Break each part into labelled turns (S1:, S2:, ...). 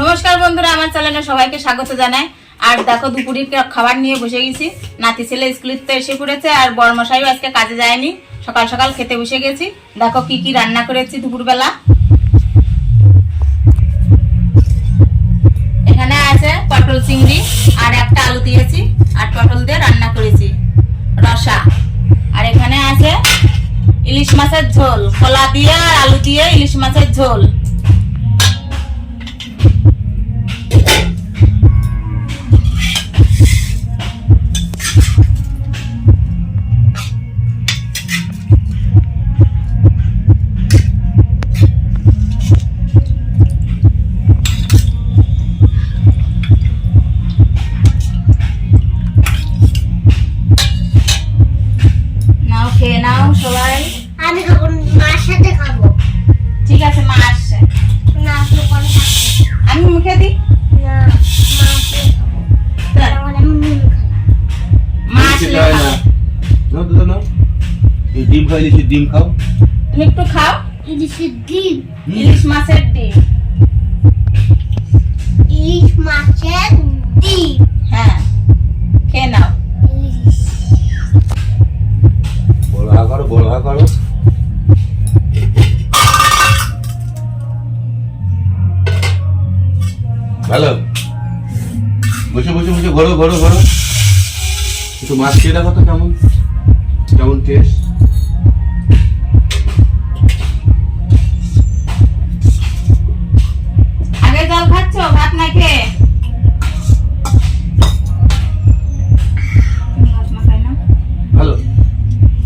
S1: নমস্কার বন্ধুরা, আমার চ্যানেলে সবাইকে স্বাগত জানাই। আর দেখো দুপুরের খাবার নিয়ে বসে গেছি। নাতি ছেলে স্কুল থেকে এসে পড়েছে আর বড়মশাইও আজকে কাজে যায়নি, সকাল সকাল খেতে বসে গেছি। দেখো কি কি রান্না করেছি দুপুরবেলা। এখানে আছে পটল চিংড়ি আর একটা আলু দিয়েছি আর পটল দিয়ে রান্না করেছি রসা। আর এখানে আছে ইলিশ মাছের ঝোল, কলা দিয়ে আর আলু দিয়ে ইলিশ মাছের ঝোল। খেয়ে নাও সবাই।
S2: আমি খাবো, মার সাথে খাবো।
S1: ঠিক আছে, মা আসছে।
S2: না, আসলে পরে খাবো।
S1: আমি মুখে দিই
S2: না, মা আসলে খাবো। তাহলে আমি নুন খাই।
S1: মা আসলে খাও।
S3: নাও তো নাও, এই ডিম খাও, ইলিশের ডিম খাও।
S1: তুমি একটু খাও।
S2: ইলিশের ডিম,
S1: ইলিশ মাছের ডিম।
S2: ইলিশ মাছের ডিম।
S1: হ্যাঁ, খেয়ে নাও।
S2: ইলিশ।
S3: বড়া করো, বড়া করো। ভালো, বসে বসে বসে ঘোরো ঘোরো ঘোরো। একটু মাছ খেয়ে দেখো তো কেমন কেমন টেস্ট।
S1: আগে জল খাচ্ছ, ভাত না খেয়ে? ভাত না খাই না?
S3: ভালো,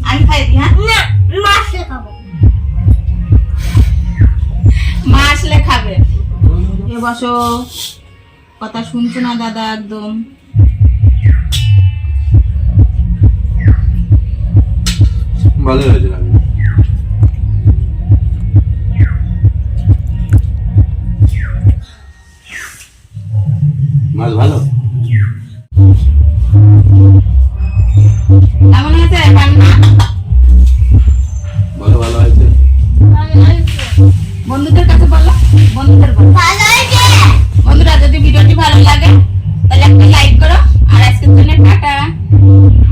S1: আমি খাই দিই। হ্যাঁ,
S2: না, মা আসলে খাবো।
S1: মা আসলে খাবে। এ বসো, কথা শুনছো না দাদা একদম।
S3: ভালো হয়েছে রান্না। মাছ ভালো,
S1: কেমন হয়েছে রান্না?
S3: ভালো ভালো হয়েছে।
S1: বন্ধুদের কাছে বলো, বন্ধুদের বলো।
S2: ভালো হয়েছে।
S1: বন্ধুরা, যদি ভিডিওটি ভালো লাগে